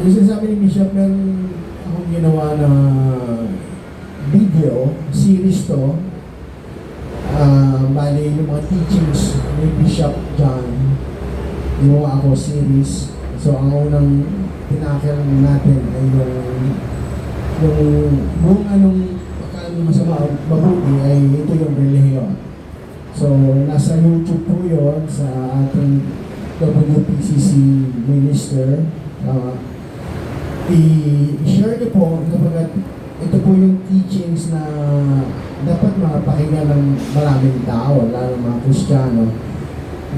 Yung sinasabi ni Bishop, meron akong ginawa na video, series to. Bali yung mga teachings ni Bishop John. Ginawa ako series. So ang unang tinakil natin ay yung anong pagkaan masama mabuti ay ito yung relihiyon. So nasa YouTube po yun sa ating WPCC minister. I-share niyo po kapag ito po yung teachings na dapat mapakinggan ng maraming tao, lalo mga Kristiyano.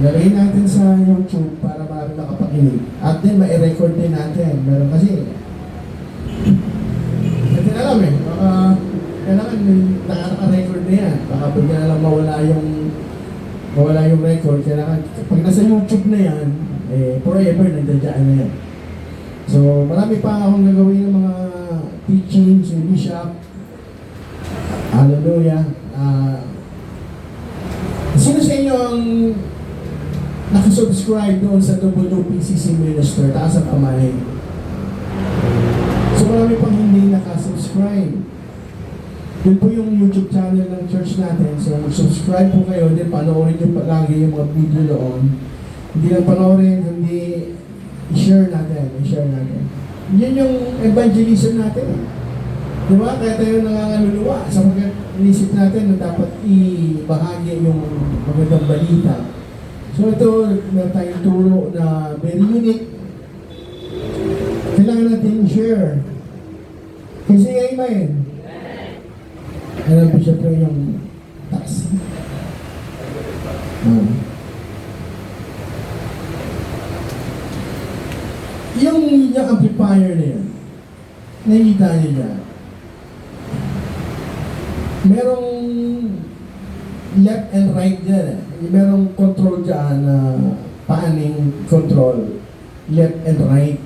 Nalagay natin sa YouTube para maraming makapakinig. At then, ma-record din natin. Meron kasi, hindi alam baka kailangan naka-record na yan. Baka pag na lang mawala yung record, kailangan, pag nasa YouTube na yan, forever nandiyan na yan. So, marami pa akong gagawin ng mga teachings ni Bishop. Hallelujah. Sino sa inyo ang nakasubscribe doon sa WPCC Minister? Taas ang kamay. So, marami pang hindi nakasubscribe. Yun po yung YouTube channel ng church natin. So, mag-subscribe po kayo. Then, panoorin nyo palagi yung mga video doon. Hindi lang panoorin, hindi i-share natin. Yun yung evangelism natin. Di ba? Kaya tayo nangangaluluwa sa mga inisip natin na dapat ibahagi yung magandang balita. So ito, meron tayong turo na very unique. Kailangan natin i-share. Kasi amen. Alam po siya po yung tax. Yung amplifier na yun, nakikita niyo dyan. Merong left and right dyan. Merong control dyan na paaning control. Left and right.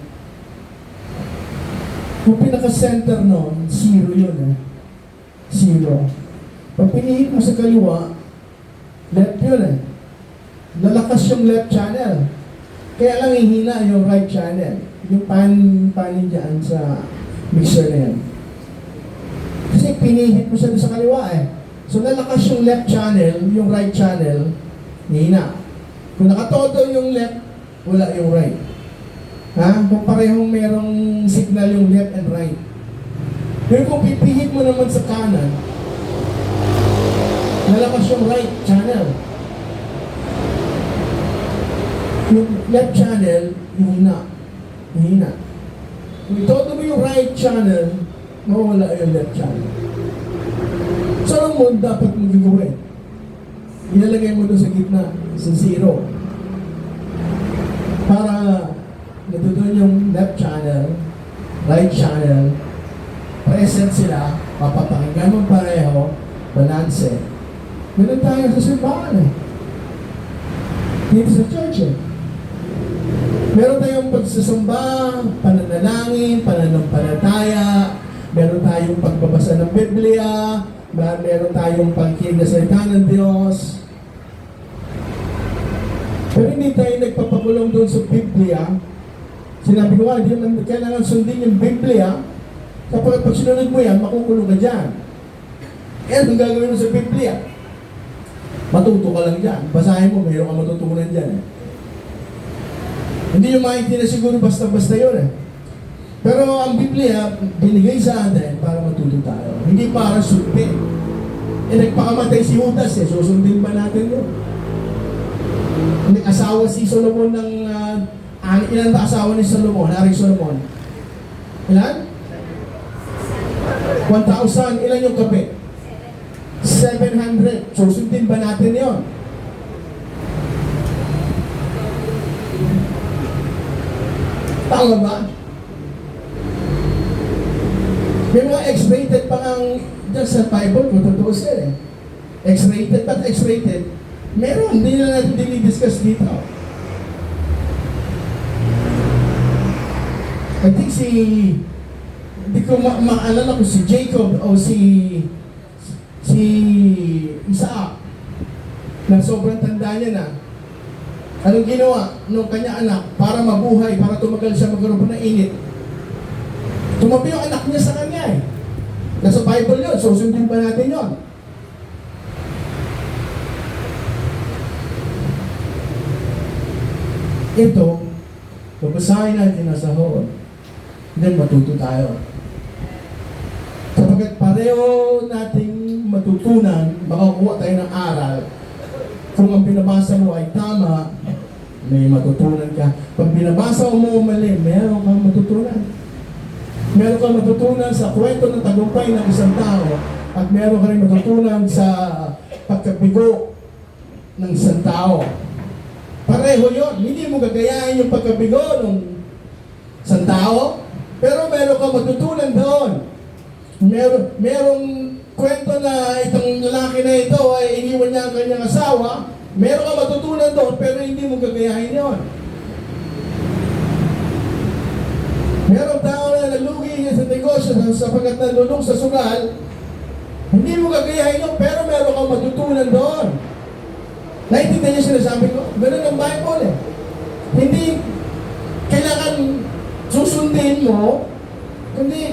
Kung pinaka-center nun, zero yun . Zero. Pag pinihit mo sa kaliwa, left yun . Lalakas yung left channel. Kaya lang hihina yung right channel. Yung panin dyan sa mixer na yan. Kasi pinihit mo siya sa kaliwa . So lalakas yung left channel, yung right channel, hihina. Kung nakatodo yung left, wala yung right. Kung parehong merong signal yung left and right. Pero kung pipihit mo naman sa kanan, lalakas yung right channel. Yung left channel, hihina. Kung itodo mo yung right channel, mawala yung left channel. So, anong mo dapat mong gagawin? Ilalagay mo doon sa gitna, sa zero. Para natutunan yung left channel, right channel, present sila, mapapakinggan mo pareho, balance . Ganun tayo sa simbahan . Dito sa church . Meron tayong pagsasamba, pananalangin, pananampalataya, meron tayong pagbabasa ng Biblia, meron tayong pagkinig na salita ng Diyos. Pero hindi tayo nagpapakulong doon sa Biblia. Sinabi ko hindi naman kailangan sundin yung Biblia. Kapag pag sinunod mo yan, makukulong ka dyan. Yan ang gagawin mo sa Biblia. Matuto ka lang dyan. Basahin mo, mayroon kang matutunan dyan . Hindi yung maintindihan siguro basta-basta yun . Pero ang Biblia, binigay sa atin para matuto tayo. Hindi para sundin. Nagpakamatay si Judas . Susundin ba natin yun? Nag-asawa si Solomon ng... ilan ba asawa ni Solomon? Haring Solomon? Ilan? 1,000. Ilan yung kape? 700. Susundin ba natin yun? Tama ba? May mga X-rated pa ng dyan sa Bible, kung totoo siya . X-rated, but X-rated, meron, hindi na natin dinidiscuss dito. I think hindi ko maalala kung si Jacob o si Isaac, na sobrang tanda niya na. Anong ginawa nung kanya anak para mabuhay, para tumagal siya magkaroon ng init? Tumabi yung anak niya sa kanya eh. Nasa Bible yun, so sundin pa natin yun. Ito, babasahin natin na sa hall. Then matuto tayo. Sapagkat pareho nating matutunan, makakuha tayo ng aral. Kung ang binabasa mo ay tama, may matutunan ka. Pag binabasa mo mali, meron kang matutunan. Meron kang matutunan sa kwento ng tagumpay ng isang tao at meron ka rin matutunan sa pagkabigo ng isang tao. Pareho yun. Hindi mo gagayahin yung pagkabigo ng isang tao, pero meron kang matutunan doon. Merong kwento na itong lalaki na ito ay iniwan niya ang kanyang asawa. Meron kang matutunan doon, pero hindi mo gagayahin yun. Merong tao na nalugi sa negosyo sapagkat nalulong sa sugal, hindi mo gagayahin yun, pero meron kang matutunan doon. Naintindihan niyo sinasabi ko? Ganun ang Bible eh. Hindi kailangan susundin mo, kundi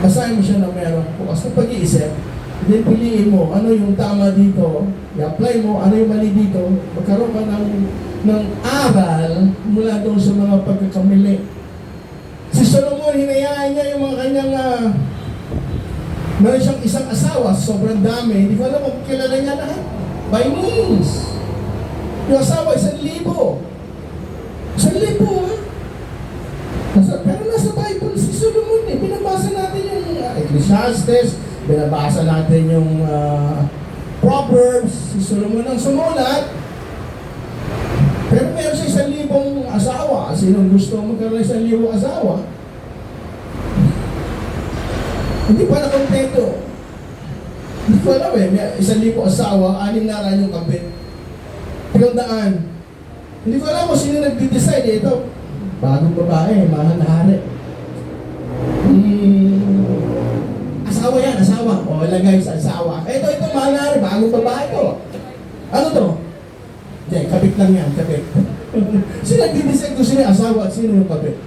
basahin mo siya na meron bukas na pag-iisip, then piliin mo ano yung tama dito, i-apply mo ano yung mali dito, magkaroon ka ng aral mula doon sa mga pagkakamili. Si Solomon, hinayaan niya yung mga kanyang meron siyang isang asawa, sobrang dami, hindi ko alam kung kilala niya lahat. By means. Yung asawa, 1,000. 1,000 ha? Pero nasa Bible si Solomon eh. Binabasa natin yung Ecclesiastes, binabasa natin yung Proverbs, si Solomon ang sumulat. Pero meron siya 1,000 asawa. Sinong gusto magkaroon ng 1,000 asawa? Hindi pa nakontento. Hindi ko alam eh, 1,000 asawa, 6 na rin yung kapit. 300. Hindi ko alam kung sino nag-decide eh. Ito, bagong babae, mahal na hari. Asawa yan, asawa. O, lagay sa asawa. Ito, mahal na hari, bagong babae to. Ano to? Hindi, kapit lang yan, kapit. Sino nag-decide kung sino yung asawa at sino yung kapit?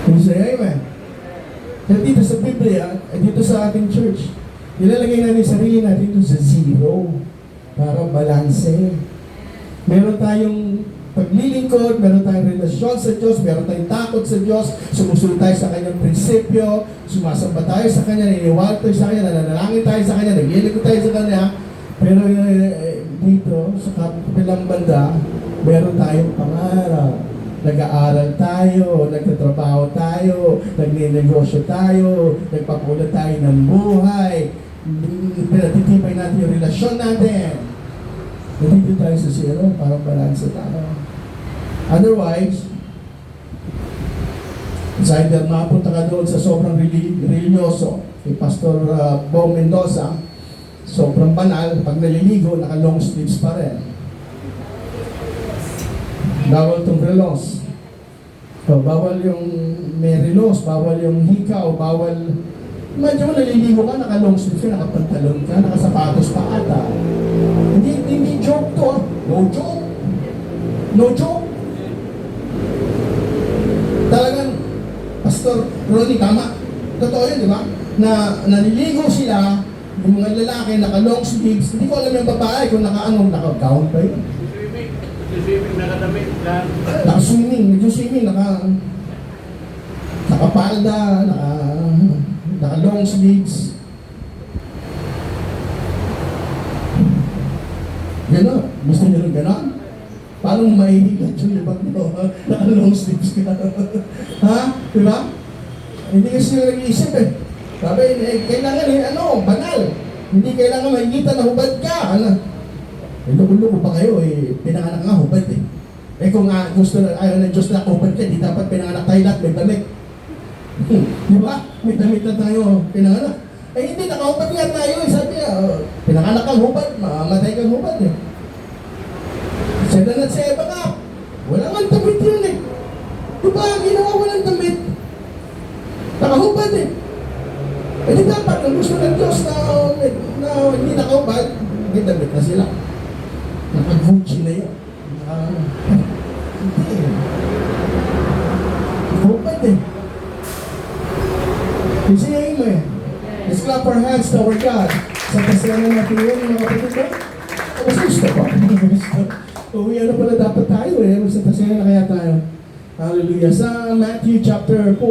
Kung sa'yo, amen. Kaya dito sa Biblia, dito sa ating church, nilalagay natin sarili natin dito sa zero para balanse. Meron tayong paglilingkod, meron tayong relasyon sa Diyos, meron tayong takot sa Diyos, sumusunod tayo sa Kanyang prinsipyo, sumasamba tayo sa Kanya, niniwala tayo sa Kanya, nananalangin tayo sa Kanya, naglilingkod tayo sa Kanya, pero dito, sa kapilang banda, meron tayong pangarap. Nag-aaral tayo, nagtatrabaho tayo, nagninegosyo tayo, nagpapulat tayo ng buhay, pinatitibay natin yung relasyon natin. Nandito tayo sa zero para balanse tayo. Otherwise, it's either mapunta ka doon sa sobrang religyoso, kay Pastor Bo Mendoza, sobrang banal, pag naliligo, naka-long sleeves pa rin. Bawal itong relos. So, bawal yung may relos, bawal yung hikaw, bawal... Imagine mo, naliligo ka, naka-long sleeves ka, nakapantalon ka, nakasapatos pa ata. Hindi joke to, ah. No joke. No joke. Talagang, Pastor Ronnie, tama. Totoo yun, di ba? Na naliligo sila, yung mga lalaki, naka-long sleeves, hindi ko alam yung babae kung naka-gown pa yun. Swimming, nakadamit lang. Naka-swimming, medyo swimming, nakapalda, naka-long sleeves. Gano'n, gusto nyo rin gano'n? Paano mahihigat yung libag mo? Naka-long sleeves ka. Ha? Diba? Hindi kasi nag-iisip eh. Sabi, kailangan banal. Hindi kailangan mahigita na hubad ka. Loko-loko pa kayo eh, pinanganak nga hubad eh. Kung gusto na, ayaw ng Diyos na hubad ka, di dapat pinanganak tayo lahat, may damit. Di ba? May damit na tayo pinanganak. Hindi, nakahubad nga tayo eh. Sabi pinanganak kang hubad, mamatay kang hubad eh. Sa danat sa Eva ka, wala nga damit yun eh. Di ba, ginawa walang damit. Nakahubad eh. Di dapat, kung gusto ng Diyos na hindi nakahubad, may damit na sila. Naka-Gucci na yun. Hindi. God eh. You say amen. Let's clap our hands to our God. Sa kasalanan natin yun, mga kapatid ko. Mas gusto ko. Uwi, ano pala dapat tayo eh. Sa kasalanan na kaya tayo. Hallelujah. Sa Matthew chapter 4,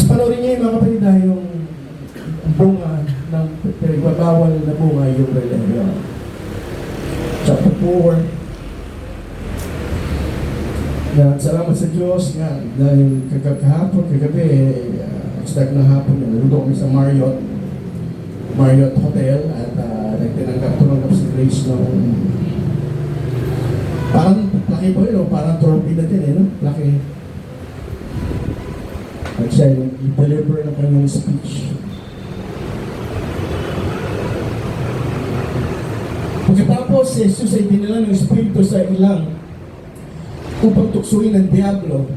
panoorin niyo yung mga kapatid dahil yung bunga ng pinagbabawal na bunga yung religion. Chapter 4. Yan, salamat sa Diyos nga dahil kagabi, start ng hapon, naluto kami sa Marriott Hotel at tumanggap si Grace ng parang laki po yun, parang trophy na din no? Laki. At siya yung i-deliver ng kanyang speech. Pagkatapos, si Jesus ay dinala ng Espiritu sa ilang upang tuksuin ng Diablo.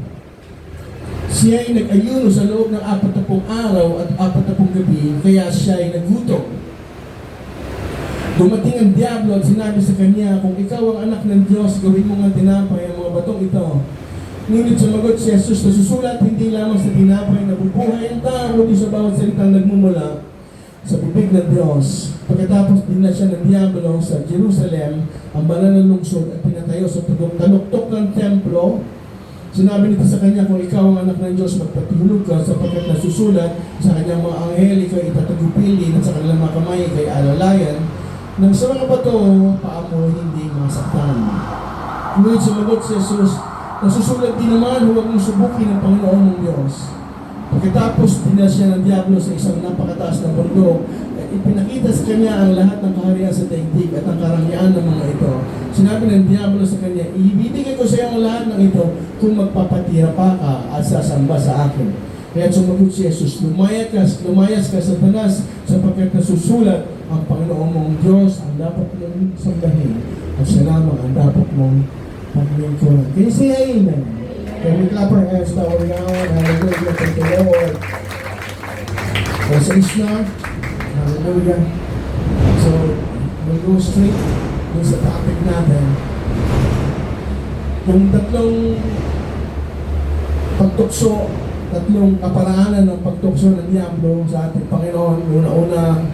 Siya ay nag-ayuno sa loob ng 40 araw at 40 gabi, kaya siya ay nagutom. Dumating ang Diablo at sinabi sa kanya, kung ikaw ang anak ng Diyos, gawin mo nga tinapay ang mga batong ito. Ngunit sumagot si Jesus, nasusulat hindi lamang sa tinapay na bubuhay ang tao, kundi sa bawat salitang nagmumula sa bibig ng Diyos. Pagkatapos dinala siya ng Diablo sa Jerusalem, ang banal na lungsod, at pinatayo sa taluktok ng templo. Sinabi nito sa kanya, kung ikaw ang anak ng Diyos, magpatulog ka sapagkat nasusulat sa kanyang mga anghel, ikaw itatagupilin at sa kanilang mga kamay kay alalayan. Nang sa mga bato, paa mo hindi masaktan. Ngunit sumagot si Jesus, nasusulat din naman, huwag mong subukin ang Panginoon ng Diyos. Pagkatapos, dinala siya ng Diablo sa isang napakataas na bundok, ipinakita sa kanya ang lahat ng kaharian sa daigdig at ang karangyaan ng mga ito. Sinabi ng Diablo sa kanya, ibibigay ko sa iyo ang lahat ng ito kung magpapatira pa ka at sasamba sa akin. Kaya sumagot si Jesus, lumayas ka Satanas, sapagkat nasusulat, ang Panginoon mong Diyos ang dapat mong sambahin at siya lamang ang dapat mong paglingkuran. Can you say amen? Can we clap our hands to our God? Hallelujah, thank the Lord. Verse 6 na. Hallelujah. So, we'll go straight dun sa topic natin. Yung tatlong pagtukso, tatlong kaparaanan ng pagtukso ng Diablo sa ating Panginoon. Una-una,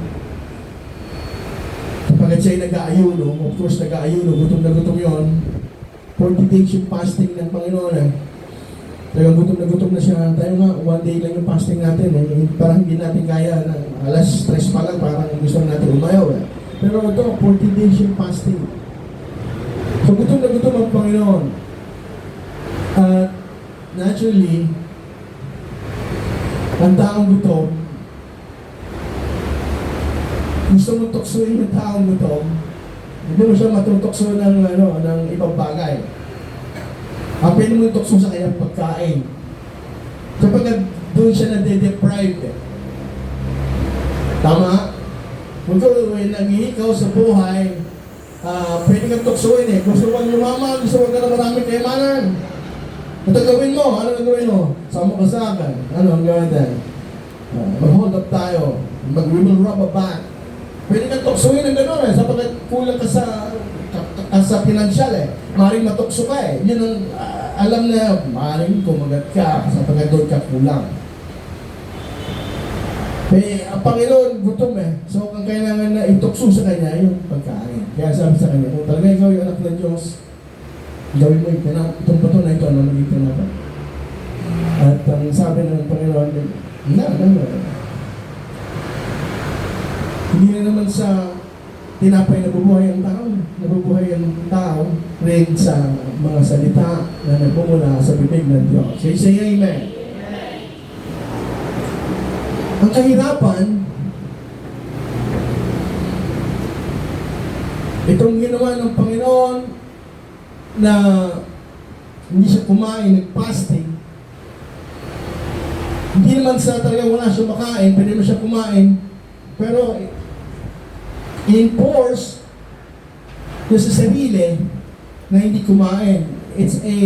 kapag siya'y nag-aayuno, of course nag-aayuno, gutom na gutom yun. 40 days yung fasting ng Panginoon eh. Kaya gutom na siya. Tayo nga, 1 day lang yung fasting natin eh. Parang hindi natin kaya na alas 3 pa lang, parang gusto natin umayaw eh. Pero ito, 40 days yung fasting. So gutom na gutom ang Panginoon. At naturally, ang taong gutom, gusto mo tuksoin yung taong gutom, hindi mo siya matutokso ng ibang bagay. Ang pwede mo tukso sa kanyang pagkain. Kapag doon siya na-deprive. Tama? Kung nag-iikaw sa buhay, pwede kang tuksoin eh. Gusto mo yumaman, gusto mo ka na maraming kayamanan. Ito gawin mo, ano ang gawin mo? Sama ka sa akin. Ano ang gawin tayo? Mag-hold up tayo. We will rob a bank. Pwede kang tuksoin ng gano'n eh. Sapagkat kulang ka sa pinansyal eh. Maring matukso ka eh. Yun ang alam na maring kumagat ka sapagkat doon ka kulang. Eh, ang Panginoon gutom eh. So, ang kailangan na itukso sa Kanya yung pagkain. Kaya sabi sa Kanya, kung talaga ikaw yung anak ng Diyos, gawin mo itong bato na ito, ano naging tinapay. At ang sabi ng Panginoon, hindi na naman sa tinapay nabubuhay ang tao. Nabubuhay ang tao rin sa mga salita na nagmumula sa bibig ng Diyos. Say amen. Ang kahirapan, itong ginawa ng Panginoon na hindi siya kumain, nag-fasting, hindi naman sa talaga wala siya makain, pwede mo siya kumain, pero in-force niya sa sarili na hindi kumain. It's a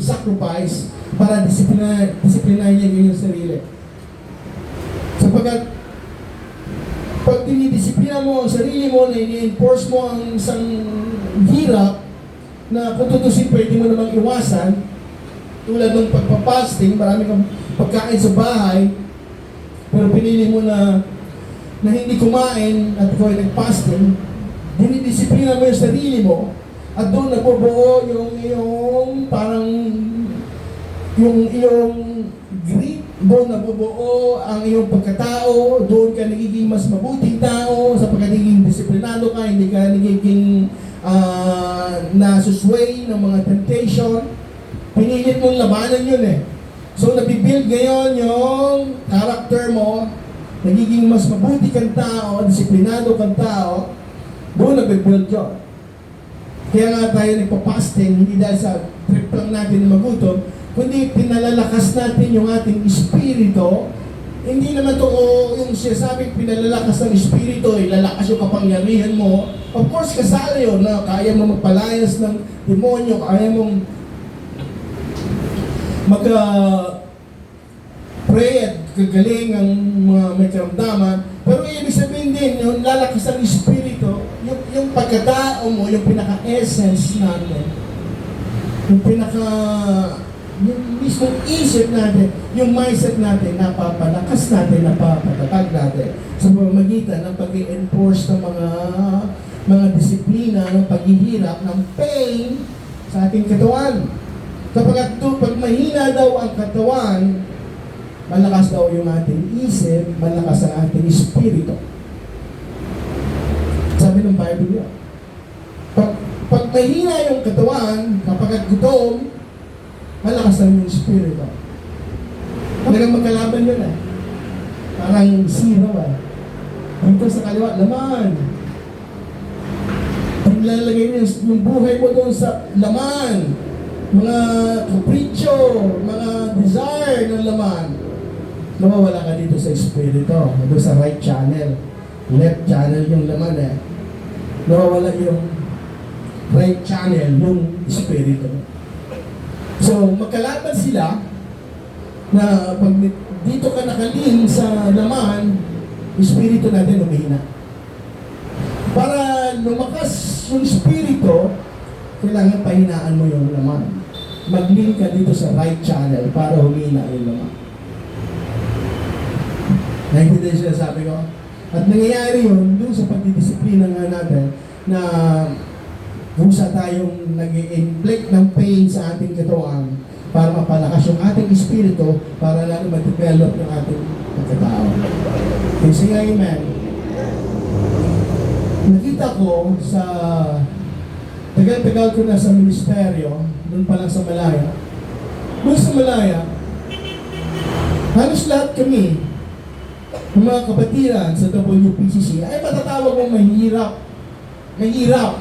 sacrifice para disiplinahin niya yung sarili. Sapagkat pag dinidisiplina mo ang sarili mo, na ini-enforce mo ang isang hirap na kung tutusin pwede mo namang iwasan, tulad ng pagpapasting, marami kang pagkain sa bahay, pero pinili mo na hindi kumain at ikaw ay nag-fasting, dinidisiplina mo yung sarili mo, at doon nabubuo yung iyong parang yung iyong grit, doon nabubuo ang iyong pagkatao, doon ka nagiging mas mabuting tao, sapagkat nagiging disiplinado ka, hindi ka nagiging nasusway ng mga temptation. Pinilit mong labanan yun eh. So nabibuild ngayon yung character mo, nagiging mas mabuti kang tao, disiplinado kang tao, doon nabibuild yun. Kaya nga tayo nagpa-fasting, hindi dahil sa trip lang natin na magutom, kundi pinalalakas natin yung ating espiritu. Hindi naman to yung sinasabing pinalalakas ng espiritu, lalakas yung kapangyarihan mo. Of course, kasali yun na kaya mo magpalayas ng demonyo, kaya mong pray at gagaling ang mga may karamdaman. Pero ibig sabihin din, yung lalakas ng espiritu, yung pagkatao mo, yung pinaka-essence natin, yung mismong isip natin, yung mindset natin, napapalakas natin, napapatatag natin sa pamamagitan ng pag-i-enforce ng mga disiplina, ng paghihirap, ng pain sa ating katawan. Pag mahina daw ang katawan, malakas daw yung ating isip, malakas ang ating espiritu. Sabi ng Bible yun. Pag mahina yung katawan, kapag gutom, malakas ang yung espiritu. Talagang magkalaban yun eh. Parang zero eh. Dito sa kaliwa, laman. Pag lalagay mo yung buhay mo doon sa laman, mga kapritsyo, mga desire ng laman, nawawala ka dito sa espiritu, doon sa right channel. Left channel yung laman eh. Nawawala yung right channel, yung espiritu. So, magkalaban sila na pag dito ka nakalin sa laman, espiritu natin humihina. Para lumakas yung espiritu, kailangan pahinaan mo yung laman. Mag-link ka dito sa right channel para humina yung laman. Naintindihan siya sabi ko? At nangyayari yun dun sa pagdidisiplina nga natin na kung sa tayong nag-inflict ng pain sa ating katawan para mapalakas yung ating espiritu para lalo ma-develop yung ating pagkatao. Kasi nga, amen. Nakita ko sa tagal-tagal ko na sa ministeryo, doon pa lang sa Malaya. Doon sa Malaya, halos lahat kami, ng mga kapatiran sa WPCC, ay matatawag mong mahirap. Mahirap.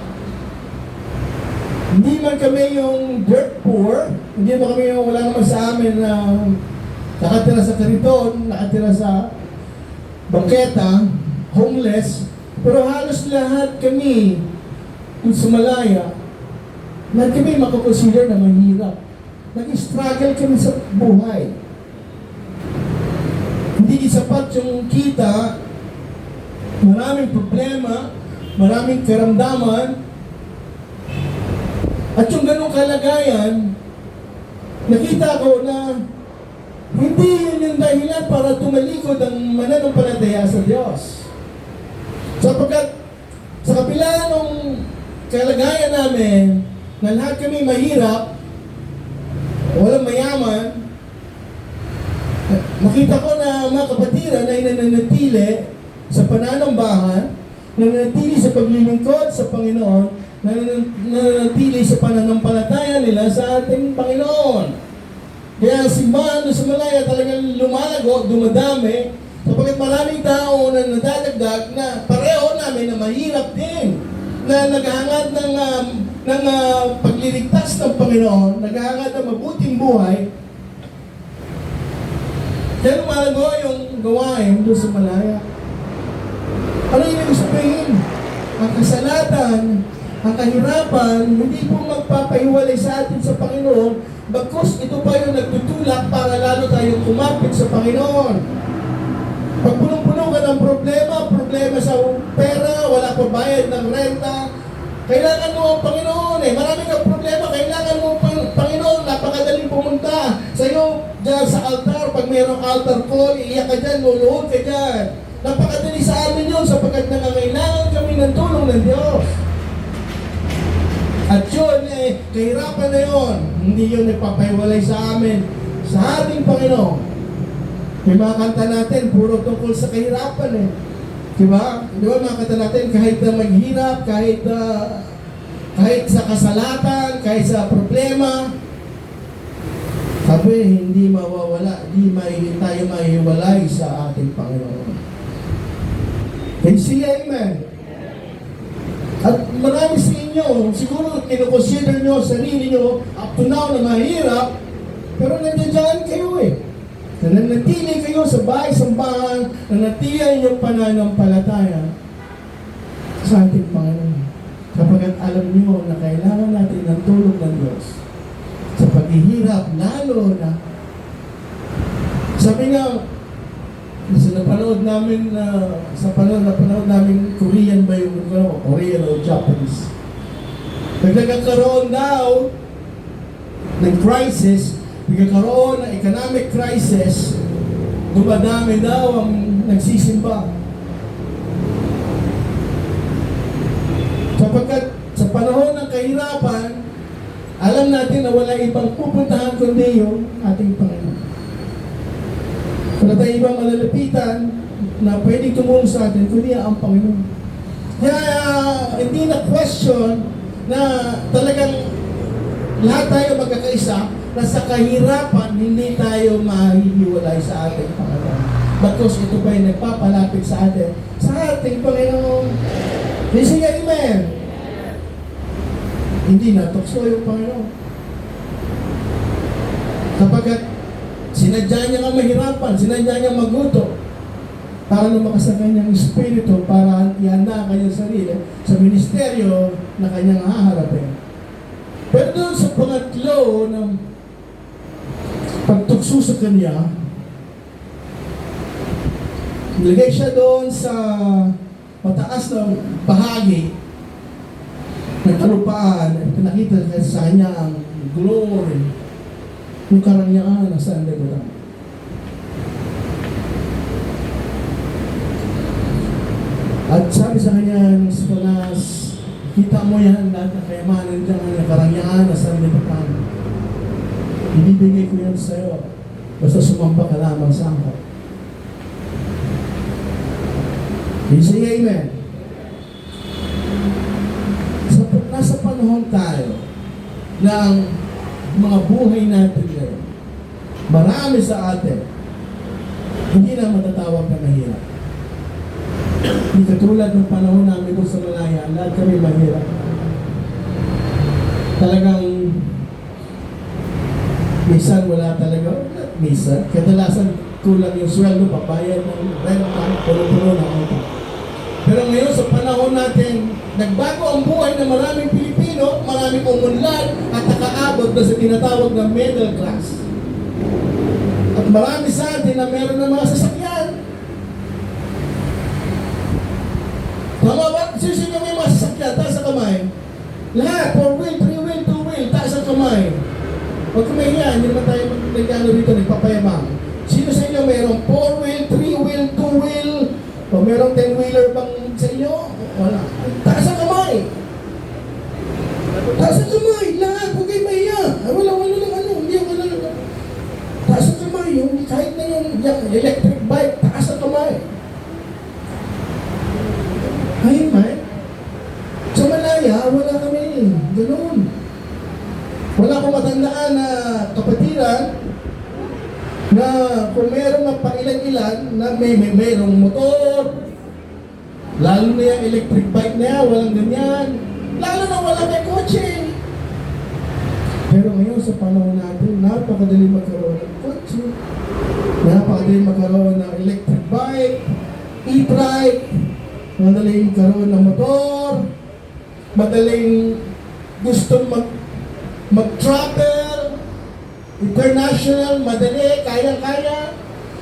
Hindi man kami yung dirt poor, hindi man kami yung wala naman sa amin na nakatira sa kariton, nakatira sa bangketa, homeless, pero halos lahat kami kung sa Malaya, lahat kami makakonsider na mahirap. Nag-struggle kami sa buhay. Hindi sapat yung kita, maraming problema, maraming karamdaman, at yung ganong kalagayan, nakita ko na hindi yun yung dahilan para tumalikod ang mananampalataya sa Diyos. Sapagkat sa kabila nung kalagayan namin, na lahat kami mahirap, walang mayaman, nakita ko na mga kapatiran ay nananatili sa pananambahan, nananatili sa paglilingkod sa Panginoon, nananatili sa pananampalataya nila sa ating Panginoon. Kaya ang simbahan sa Malaya talagang lumalago, dumadami, sapagkat maraming tao na nadadagdag na pareho namin na mahirap din, na naghahangad ng pagliligtas ng Panginoon, naghahangad ng mabuting buhay. Kaya lumalago yung gawain doon sa Malaya. Ano yung sabihin? Ang kasalatan, ang kahirapan, hindi po magpapahiwalay sa atin sa Panginoon, bagkus ito pa yung nagtutulak para lalo tayong kumapit sa Panginoon. Pag punong-puno ka ng problema sa pera, wala pa bayad ng renta, kailangan mo ang Panginoon eh. Marami kang problema, kailangan mo ang Panginoon, napakadaling pumunta. altar. Pag mayroong altar call, iiyak ka dyan, luluhod ka dyan. Napakadali sa amin yun sapagkat nangangailangan kami ng tulong ng Diyos. At yun, kahirapan na yun. Hindi yun nagpapahiwalay sa amin, sa ating Panginoon. May mga kanta natin, puro tungkol sa kahirapan eh. Diba? Diba mga kanta natin, kahit na maghirap, kahit sa kasalatan, kahit sa problema, sabi, hindi mawawala, hindi tayo mahiwalay sa ating Panginoon. Can you say amen? At marami sa inyo, siguro kinukonsider nyo sarili nyo up to now na mahirap, pero nandiyan kayo eh. Nanatili kayo sa bahay-sambahan, nanatili ang inyong pananampalataya sa ating Panginoon. Kapag alam nyo na kailangan natin ng tulong ng Diyos sa paghihirap, lalo na sabi nga, sa napanood namin Korean ba yung Korean o Japanese? Nagkakaroon daw ng crisis, nagkakaroon ng economic crisis, dumadami daw ang nagsisimba. Sapagkat sa panahon ng kahirapan, alam natin na wala ibang pupuntahan kundi yung ating Panginoon. Wala tayong ibang malalapitan na pwedeng tumulong sa atin kundi ang Panginoon. Kaya hindi na question na talagang lahat tayo magkakaisa na sa kahirapan hindi tayo mahihiwalay sa ating Panginoon. Because ito ba yung nagpapalapit sa ating Panginoon. Kasi amen. Hindi natukso yung Panginoon. Kapag sinadya niya nga mahirapan, sinadya niya maguto, para lumakas ang kanyang espiritu, para ihanda ang kanyang sarili sa ministeryo na kanyang haharapin. Pero doon sa pangatlo ng pagtukso sa kanya, nilagay siya doon sa mataas na bahagi ng kalupaan at pinakita sa kanya ang glory, yung karangyaan na saan ba? At sabi sa kanya, Nicolas, kita mo yan, lahat ng kayamanan dyan, ang karangyaan na saan ba? Ibibigay ko yan sa'yo, basta sumamba ka lamang sa angkot. You say amen. Nasa panahon tayo ng mga buhay natin ngayon, marami sa atin hindi na matatawag na mahirap. Hindi katulad ng panahon namin doon sa Malaya, lahat kami mahirap. Talagang minsan wala talaga, minsan, kadalasan kulang yung sweldo, pabayad ng renta, puno-puno na auto. Pero ngayon sa panahon natin, nagbago ang buhay ng maraming Pilipino, maraming umunlad at nakaabot na sa tinatawag na middle class. At marami sa atin na meron ng mga sasakyan. Tama ba? Sino may mga sasakyan? Taas ang kamay. Lahat, 4-wheel, 3-wheel, 2-wheel, taas ang kamay. Huwag kumahiya, hindi naman tayo nagkano rito, nagpapayabang. Sino sa inyo mayroong 4-wheel, 3-wheel, 2-wheel, o merong 10-wheeler bang sa inyo? Wala. Taas ang kamay. Taas ang kamay. Lahat. Huwag kayo mahiya. Wala lang ano. Hindi ako lang. Taas ang kamay. Yung, kahit na yung electric bike, taas ang kamay. Ayun, man. Sa Malaya, wala kami. Ganoon. Wala akong matandaan na kapatiran na kung meron ng pailan-ilan na mayroong motor, lalo na yung electric bike na yan, walang ganyan, lalo na wala may kotse. Pero ngayon sa panahon natin, napakadali magkaroon ng kotse, napakadali magkaroon ng electric bike, e-trike, madaling magkaroon ng motor, madaling gusto mag-travel, international, madali, kayang-kaya.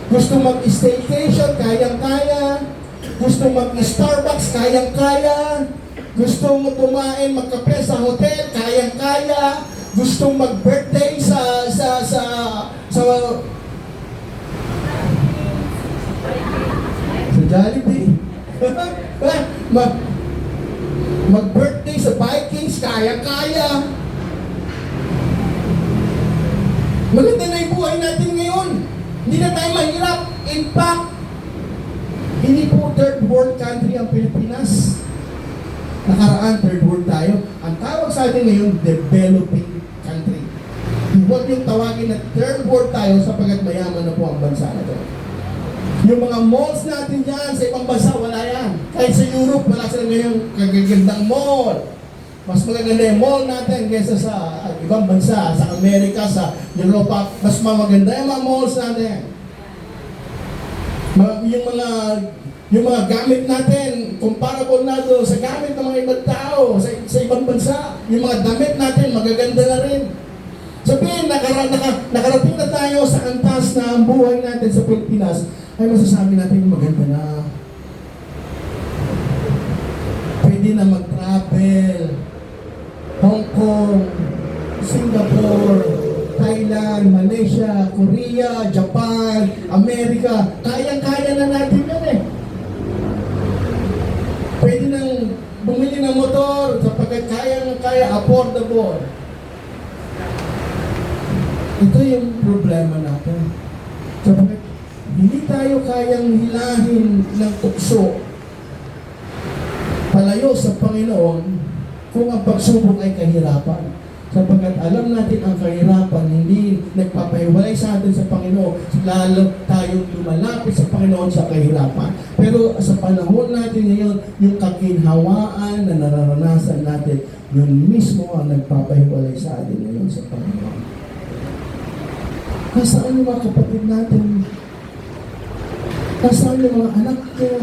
Gusto mag-staycation, kayang-kaya. Gusto mag-Starbucks, kayang-kaya. Gusto mo kumain, magkape sa hotel, kayang-kaya. Gusto mag-birthday sa mag-birthday sa Vikings, kaya-kaya. Maganda na yung buhay natin ngayon. Hindi na tayo mahirap. In fact, hindi po third world country ang Pilipinas. Nakaraan, third world tayo. Ang tawag sa atin ngayon, developing country. Huwag yung tawagin na third world tayo sapagkat mayaman na po ang bansa na ito. Yung mga malls natin dyan sa ibang bansa, wala yan. Kahit sa Europe, wala sila ngayong kagagandang mall. Mas magaganda yung mall natin kaysa sa ibang bansa, sa Amerika, sa Europa. Mas maganda yung mga malls natin. Yung mga gamit natin, comparable na doon sa gamit ng mga ibang tao sa ibang bansa. Yung mga damit natin, magaganda na rin. Sabihin, nakarating na tayo sa antas na ang buhay natin sa Pilipinas, ay masasabi natin maganda na. Pwede na mag-travel. Hong Kong, Singapore, Thailand, Malaysia, Korea, Japan, Amerika. Kayang-kaya na natin yan eh. Pwede nang bumili ng motor sapagkat kaya, affordable. Ito yung problema natin. Sapagkat hindi tayo kayang hilahin ng tukso palayo sa Panginoon kung ang pagsubok ay kahirapan. Sapagkat alam natin ang kahirapan, hindi nagpapahiwalay sa atin sa Panginoon, lalo tayong lumalapit sa Panginoon sa kahirapan. Pero sa panahon natin ngayon, yung kaginhawaan na nararanasan natin, yun mismo ang nagpapahiwalay sa atin ngayon sa Panginoon. Nasaan yung mga kapatid natin? Nasaan yung mga anak nyo?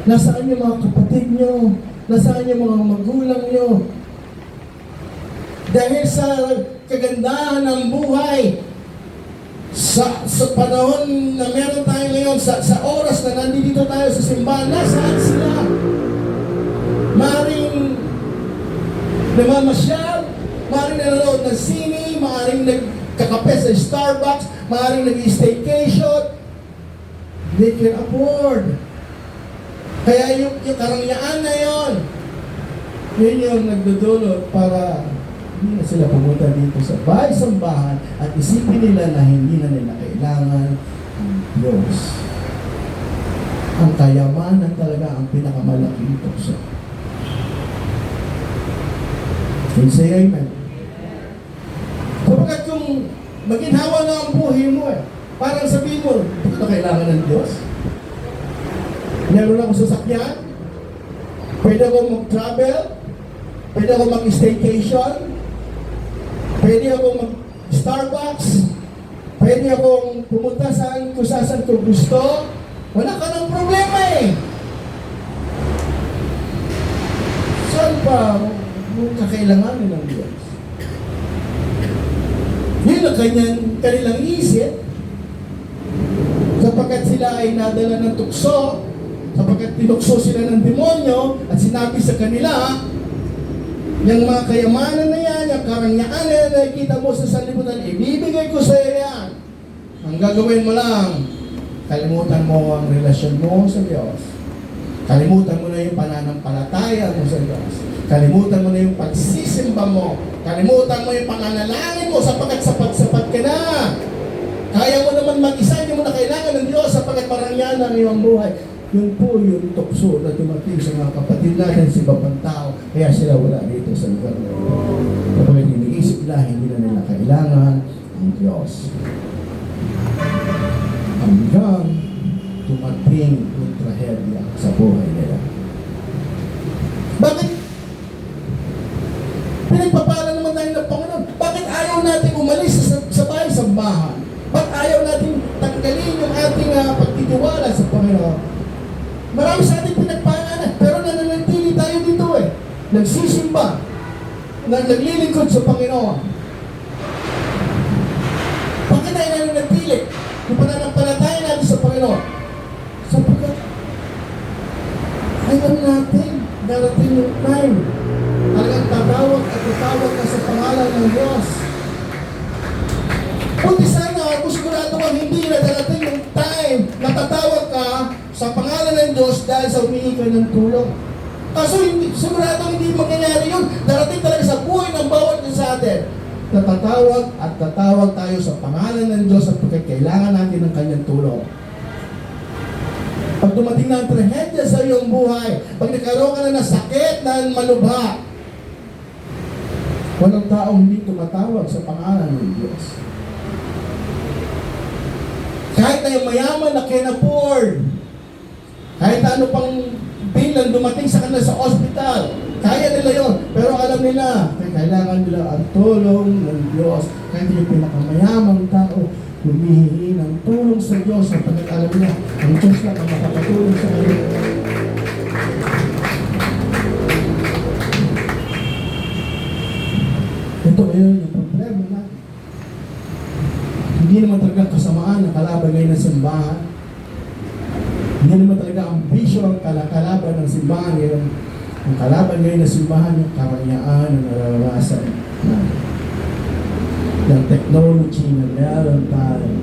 Nasaan yung mga kapatid nyo? Nasaan yung mga magulang nyo? Dahil sa kagandahan ng buhay, sa panahon na meron tayo ngayon, sa oras na nandito tayo sa simbahan, nasaan sila? Maring namamasyal, maring nanonood ng sine, maring nagkakape sa Starbucks, maring nag-staycation. They can afford. Kaya yung karangyaan na yun yung nagdudulot para hindi na sila pumunta dito sa bahay-sambahan at isipin nila na hindi na nila kailangan ang Diyos. Ang kayamanan talaga ang pinakamalaking tukso. Can you say amen? Kapag kung maginhawa na ang buhay mo parang sabihin mo, ito na kailangan ng Diyos. Meron akong sasakyan, pwede akong mag-travel, pwede akong mag-staycation, pwede akong mag-Starbucks, pwede akong pumunta saan ko gusto. Wala ka ng problema eh. Saan pa mong kakailanganin ng Diyos? Yun ang kanilang isip. Sapagkat sila ay nadala ng tukso, sapagkat tinukso sila ng demonyo, at sinabi sa kanila, yung mga kayamanan na yan, yung karangyaan na nakikita mo sa sanlibutan, ibibigay ko sa iyo yan. Ang gagawin mo lang, kalimutan mo ang relasyon mo sa Diyos. Kalimutan mo na yung pananampalataya mo sa Diyos. Kalimutan mo na yung pagsisimba mo. Kalimutan mo yung pananalangin mo sapagkat sapat-sapat ka na. Kaya mo naman mag-isa, hindi mo na kailangan ng Diyos sapagkat marangyan ang iyong buhay. Yun po yung tukso na dumating sa mga kapatid natin sa ibang tao, kaya sila wala dito sa lugar na ito. Kapag iniisip na, hindi na nila kailangan ang Diyos. Hanggang dumating yung trahedya sa buhay nila. Bakit? Pinagpapala naman tayo ng Panginoon. Bakit ayaw natin umalis sa bahay-sambahan? Bakit ayaw natin tanggalin yung ating pagtitiwala sa Panginoon? Marami sa ating pinagpaanan, pero nananatili tayo dito nagsisimba, naglilingkod sa Panginoon. Bakit tayo nananatili? Yung pananampalataya natin sa Panginoon. Sapagkat ayaw natin, darating yung time, talagang tatawag ka sa pangalan ng Diyos. Kundi sana, kung sigurado kang hindi na darating yung time na tatawag ka sa pangalan ng Diyos dahil sa humingi ka ng tulong. Kaso hindi, siguradong hindi mangyayari yun. Darating talaga sa buhay ng bawat isa sa atin. Natatawag at tatawag tayo sa pangalan ng Diyos at kailangan natin ng kanyang tulong. Pag dumating na ang trahedya sa iyong buhay, pag nagkaroon ka na ng sakit na malubha, walang taong hindi tumatawag sa pangalan ng Diyos. Kahit na yung mayaman na can-afford, kahit ano pang bill ang dumating sa kanila sa ospital, kaya nila yon. Pero alam nila, kailangan nila ang tulong ng Diyos. Kahit yung pinakamayamang tao, humihingi ng tulong sa Diyos sapagkat alam nila, ang Diyos lang ang makakatulong sa kanila. Ito ngayon yung problema natin. Hindi naman talaga kasamaan na kalaban ngayon ng simbahan. Hindi naman talaga ang bisyo ang kalaban ng simbahan ngayon. Ang kalaban ngayon ng simbahan, yung karangyaan na nararasan yung technology na meron tayo,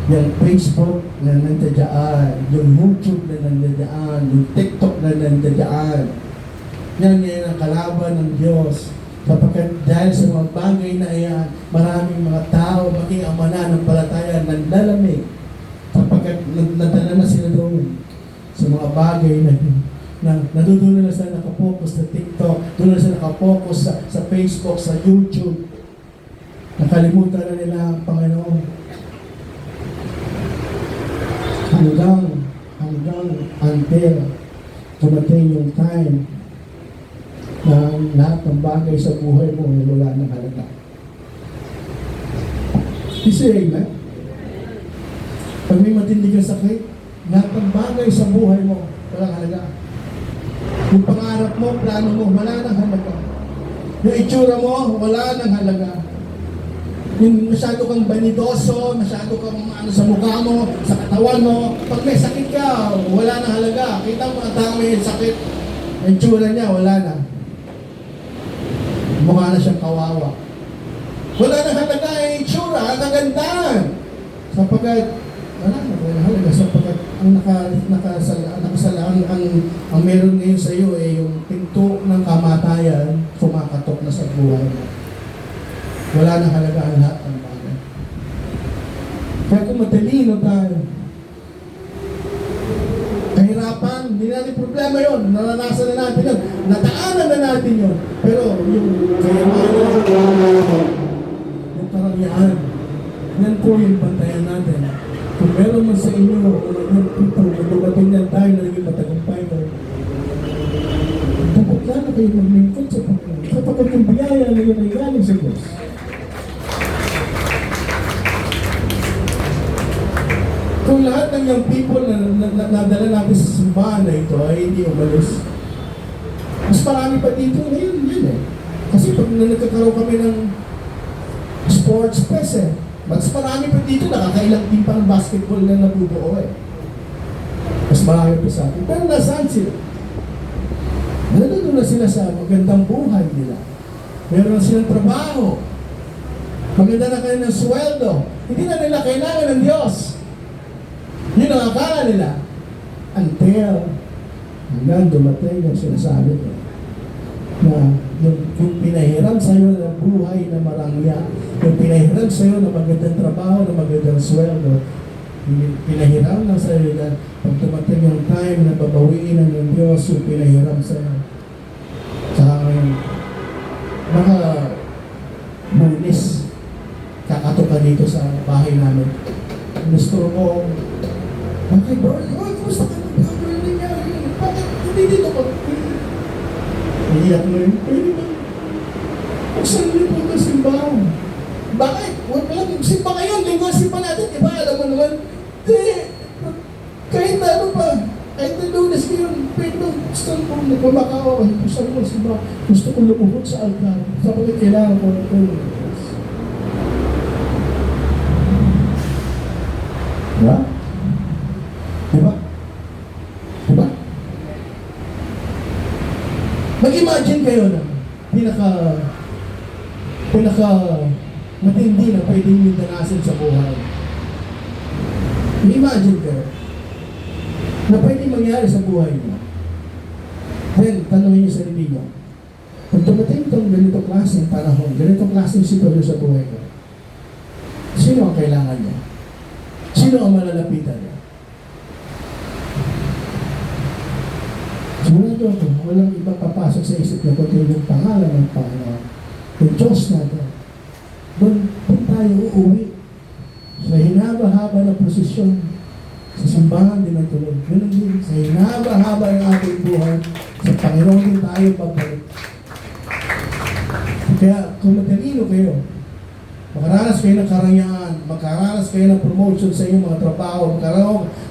yung Facebook na nandiyan, yung YouTube na nandiyan, yung TikTok na nandiyan. Yan ngayon ang kalaban ng Diyos. Sapagkat dahil sa mga bagay na iyan, maraming mga tao, maging ang mananampalataya, nanlalamig. Sapagkat nadala na sila doon sa mga bagay na doon na sila nakapokus sa TikTok, doon na sila nakapokus sa Facebook, sa YouTube. Nakalimutan na nila ang Panginoon. Until dumating yung time na lahat ng bagay sa buhay mo ay wala ng halaga. Kasi amen. Pag may matindi kang sakit, lahat ng bagay sa buhay mo, walang halaga. Yung pangarap mo, plano mo, wala ng halaga. Yung itsura mo, wala ng halaga. Yung masyado kang banidoso, masyado kang sa mukha mo, sa katawan mo, pag may sakit ka, wala ng halaga. Kita mo ang tao may sakit, yung itsura niya, wala na. Mukha na siyang kawawa. Wala nang halaga yung itsura, ang kagandahan. Sapagkat wala na halaga sapagkat ang meron ngayon sa iyo ay yung pinto ng kamatayan kumakatok na sa buhay mo. Wala nang halaga ang lahat ng bagay. Kaya kung matalino tayo, kahirapan, hindi natin problema yun. Naranasan na natin yun. Nataanan na natin yun. Pero yung kayamanan, yung karangyaan, yan po yung bantayan natin. Kung meron man sa inyo, yung people, kung dumating yan tayo na naging matagumpay mo, dapat lang na kayo maglingkod sa Panginoon. Sapagkat yung biyaya na yun ay galing sa Diyos. Kung lahat ng yung people na nadala natin sa simbahan na ito ay hindi umalis, mas marami pa dito ngayon yun eh. Kasi pag nagkakaroon kami ng sports fest eh, mas marami pa dito, nakakailang team pa ng basketball na nabubuo eh. Mas marami pa sa atin. Pero nasaan sila? Nandun na sila sa magandang buhay nila. Meron na silang trabaho. Maganda na kayo ng sweldo. Hindi na nila kailangan ng Diyos. Yun ang akala nila. Until hanggang dumating yung sinasabi ko na yung pinahiram sa'yo ng buhay na marangya, yung pinahiram sa'yo ng magandang trabaho, ng magandang sweldo, pinahiram na sa'yo na pag dumating yung time na babawiin ng Diyos yung pinahiram sa'yo. Saka ngayon, baka bunis kakato ka dito sa bahay namin. Gusto ko, bakit bro? Kumusta ka? Bakit hindi dito ko? Iiyak mo yun. Pwede ba? Saan niyo po ang simbahan? Bakit? Walang simba ngayon. Linggo ang simba natin. Diba? Alam mo naman. Kahit na ano pa. Kahit na Lunes ngayon. Pwede ba? Gusto ko nagmamakao. Gusto ko simba. Gusto ko lumuhod sa altar. Sapagkat kailangan ko ng tulong. Diba? Diba? Diba? Mag-imagine kayo na pinaka matindi na pwedeng yung danasin sa buhay. Mag-imagine kayo na pwedeng mangyari sa buhay mo. Then, tanongin niyo sa sarili niyo, kung dumating itong ganito klaseng panahon, ganito klaseng sitwasyon sa buhay ko, sino ang kailangan niya? Sino ang malalapitan niya? Sigurado ako, walang ibang papasok sa isip niya kundi yung pangalan ng Panginoon. Yung Diyos natin. Doon tayo uuwi. Sa hinaba-haba na posisyon, sa simbahan din ang tulog. Ganun din, sa hinaba-haba ng ating buhay, sa Panginoon din tayo pabalik. Kaya kung matalino kayo, makaranas kayo ng karangyaan, makaranas kayo ng promotion sa inyong mga trabaho,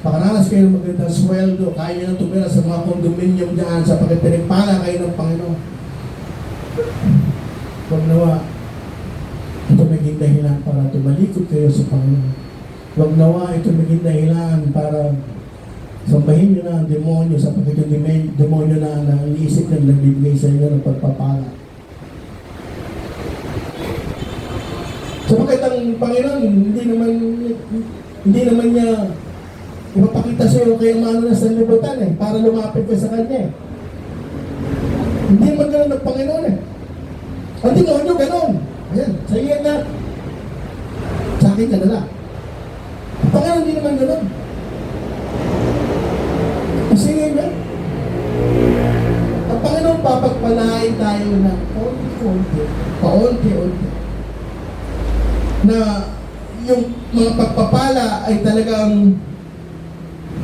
makaranas kayo ng magandang sweldo, kaya nyo nang tumira sa mga condominium dyan, sapagkat pinagpala kayo ng Panginoon. Huwag nawa, ito maging dahilan para tumalikod kayo sa Panginoon. Huwag nawa, ito maging dahilan para sambahin nyo na ang demonyo, sapagkat yung demonyo na ang iniisip na nagbibigay sa inyo ng pagpapala. Sapagkat ang Panginoon, hindi naman niya ipapakita sa iyo kaya maano na sa libutan para lumapit ka sa Kanya Hindi naman ganun ng Panginoon Ang demonyo ganun. Ayan, sa iyo na. Sa akin ka na lang. Ang Panginoon hindi naman ganun. Kasi ngayon ang Panginoon papagpalain tayo ng paunti-unti. Na yung mga pagpapala ay talagang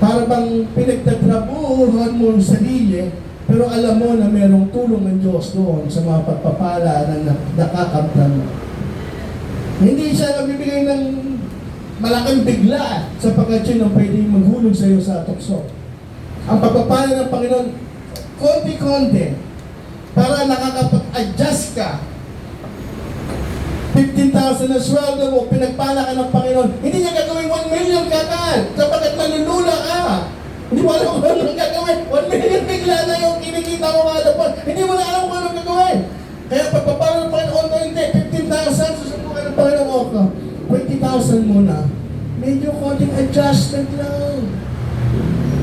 para bang pinagtatrabuhan mo yung sarili, pero alam mo na mayroong tulong ng Diyos doon sa mga pagpapala na nakakamtan mo. Hindi siya nagbibigay ng malaking bigla sapagkat yun ang pwedeng maghulog sa iyo sa tukso. Ang pagpapala ng Panginoon, konti-konti, para nakakapag-adjust ka. 15,000 na sweldo mo, pinagpala ka ng Panginoon. Hindi niya gagawin 1 million kagad, sapagkat manunula ka. Hindi mo alam kung anong gagawin. 1 million bigla na yung kinikita mo kada po. Hindi mo na alam kung anong gagawin. Kaya pagpapala ng Panginoon na hindi, 15,000, susubukan ng Panginoon ka. 20,000 muna. Medyo konting adjustment lang.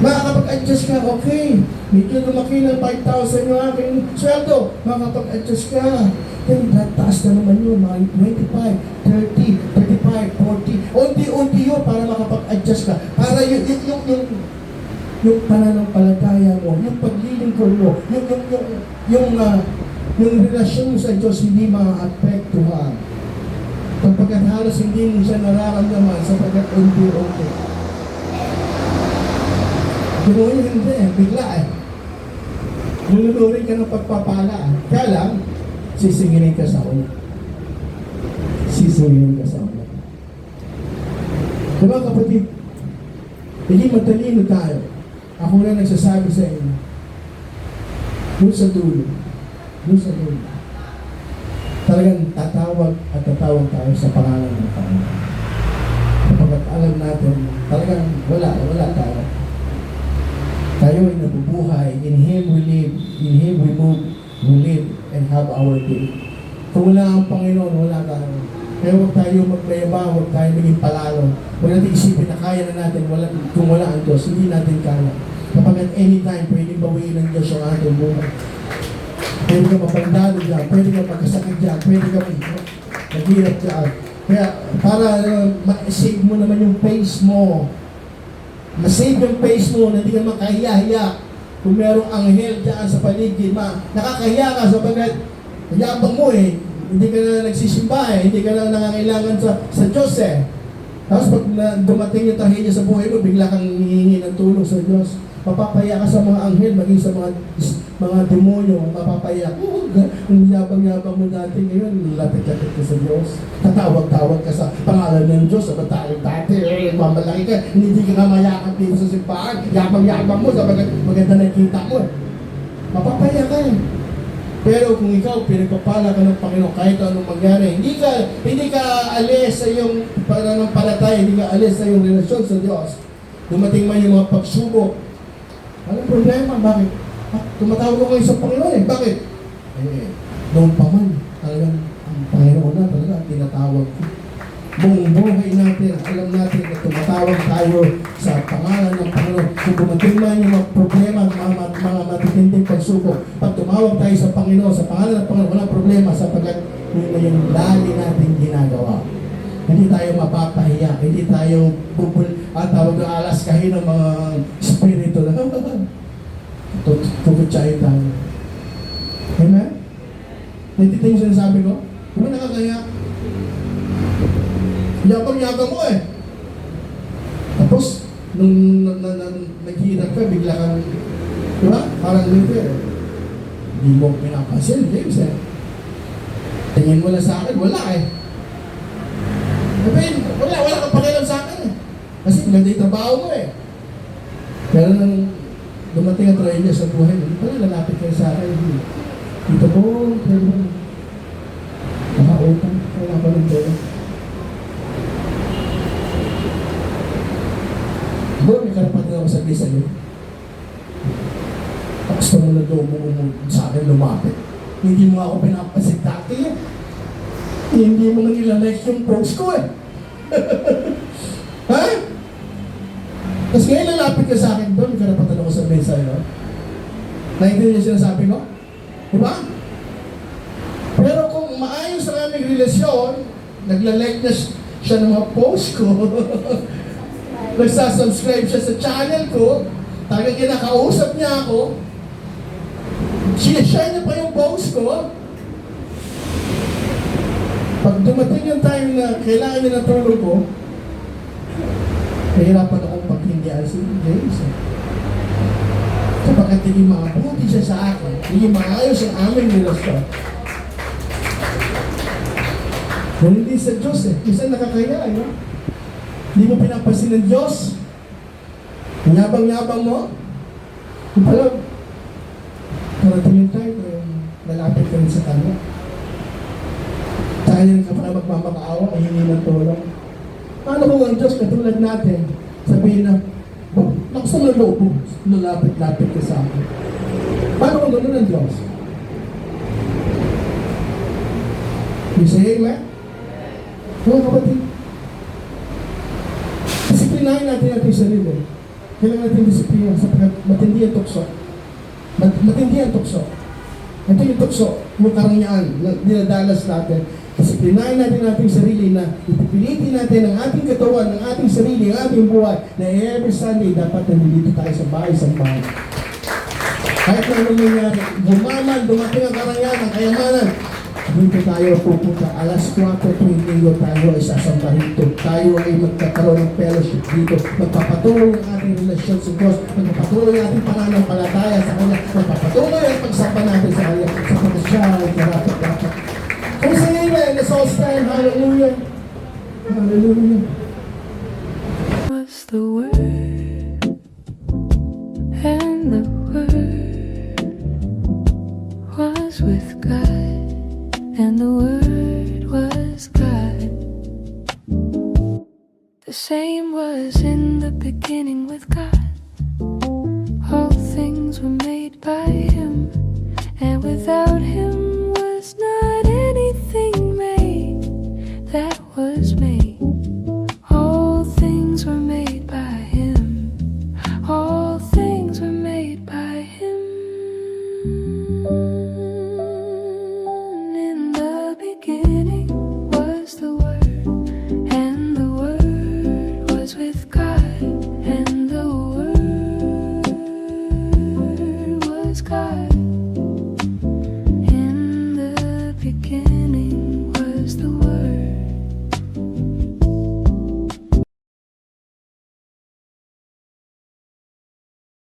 Makakapag-adjust ka, okay. Medyo lumaki ng 5,000 yung aking sweldo. Makakapag-adjust ka. Then, taas na naman yun, mga 25, 30, 35, 40. Unti-unti yun para makapag-adjust ka. Para yung pananampalataya mo, yung paglilingkod mo, yung relasyon mo sa Diyos hindi ma-apektuhan. Kapagkat halos hindi mo siya nararamdaman sapagkat unti-unti. Ganoon yun hindi bigla Lulunurin ka ng pagpapala Kaya lang, sisingilin ka sa ulo. Sisingilin ka sa ulo. Diba kapatid, hindi matalino tayo. Ako na nagsasabi sa inyo. Doon sa dulo. Talagang tatawag tayo sa pangalan ng Panginoon. Kapag alam natin, talagang wala tayo. Tayo ay nabubuhay. In Him we live. In Him we move. We live and have our being. Kung wala ang Panginoon, wala tayo. Kaya huwag tayo magmayabang, huwag tayo maging palalo. Huwag natin isipin na kaya na natin kung wala ang Diyos. Hindi natin kaya. Kapag at any time, pwedeng bawiin ng Diyos ang ating buhay. Pwede ka mapagdalo dyan, pwede ka magkasakit dyan, pwede ka maghirap dyan. Kaya para ma-save mo naman yung pace mo. Ma-save yung pace mo na hindi ka makahiya-hiya. Kung merong anghel dyan sa paligid, nakakahiya ka sabagat yabang mo hindi ka na nagsisimba hindi ka na nangangailangan sa Diyos Tapos pag dumating yung trahedya sa buhay mo, bigla kang hihingi ng tulong sa Diyos. Mapapaya ka sa mga anghel, maging sa mga demonyo, mapapaya. Kung yabang-yabang mo dati ngayon, lapit-lapit ka sa Diyos. Tatawag-tawag ka sa pangalan ng Diyos. Sabi tayo dati, mamalaki ka, hindi ka mayakap dito sa simbahan. Yabang-yabang mo, sabi maganda nakita mo. Mapapaya ka Pero kung ikaw, pinagpapala ka ng Panginoon, kahit anong mangyari, hindi ka alis sa iyong pananampalataya, hindi ka alis sa iyong relasyon sa Diyos. Dumating man yung mga pagsubok, anong problema? Bakit? Tumatawag ko kayo sa Panginoon Bakit? Noon pa man, talagang ang Panginoon na talaga tinatawag ko. buong buhay natin, alam natin na tumatawag tayo sa pangalan ng Panginoon. Kung dumating man yung mga problema, mga matitinding pagsubok, pag tumawag tayo sa Panginoon, sa pangalan ng Panginoon, walang problema sapagkat yun na yung lagi natin ginagawa. Hindi tayo mapapahiya, hindi tayo tawag ng alas kahin ng mga spirito na tututsay tayo. Amen? Natitin yung sinasabi ko? Kung nakakaya, yabang-yabang mo eh. Tapos, nung naghihirap ka, bigla kang, di ba? Parang nito eh. Hindi mo pinapasin, James eh. Tingin mo na sa akin, wala eh. Sabihin, wala kang pakialam sa akin eh. Kasi maganda yung trabaho mo eh. Pero nang dumating ang trail niya sa buhay mo, wala lalapit kayo sa akin. Dito po, pwede mo. Naka-open, wala pa ng pera. Doon, may karapatan ako sabihin sa iyo. Gusto mo na doon mo sa akin lumapit. Hindi mo ako pinapasit dati eh. Hindi mo nga nilalike yung post ko eh. Ha? Tapos ngayon lalapit ka sa akin doon, may karapatan ako sabihin sa iyo. Naintindihan niyo sinasabi ko? Diba? Pero kung maayos ang aming relasyon, nagla-like na siya ng mga post ko, nagsasubscribe siya sa channel ko, talagang kinakausap niya ako, sinashare niya pa yung post ko. Pag dumating yung time na kailangan niya ng tulong ko, nahirapan akong paghindihan si James. Kapag hindi makabuti siya sa akin, hindi maayos ang aming relasyon. Kung hindi sa Diyos eh, isa nakakaya eh, no? Hindi mo pinapasin ng Diyos. Yabang-yabang mo. Kung pala, parating yung time, lalapit ka rin sa Kanya. Kaya ka para magmamakaawa, ay hindi ng tulong. Paano kung ang Diyos, katulad natin, sabihin na, lakas na loob mo, lalapit-lapit ka sa akin. Paano kung gano'n ang Diyos? You say amen? Mga kapatid, disiplinahin natin ating sarili. Kailangan natin disiplina sapagkat matindi ang tukso. Matindi ang tukso. Ito yung tukso, yung karangyaan na dinadalas natin. Disiplinahin natin ating sarili na ipipilitin natin ang ating katawan, ang ating sarili, ang ating buhay na every Sunday dapat nandito tayo sa bahay. Kahit na anong nangyari, bumaman, dumating ang karangyaan, ang kayamanan, dito tayo pupunta. Alas 4 tuwing linggo tayo ay sasamba rito. Tayo ay magkakaroon ng fellowship dito. Magpapatuloy ang ating relasyon sa Diyos. Magpapatuloy ang ating pananampalataya sa Kanya. Magpapatuloy ang pagsamba natin sa Kanya. Sapagkat siya ay karapat-dapat. Kung sa amen, let's all stand. Hallelujah. Hallelujah. Was the Word, and the Word was with God. And the Word was God. The same was in the beginning with God. All things were made by Him, and without Him was not anything made that was made. All things were made by Him. All things were made by Him. Was the Word, and the Word was with God.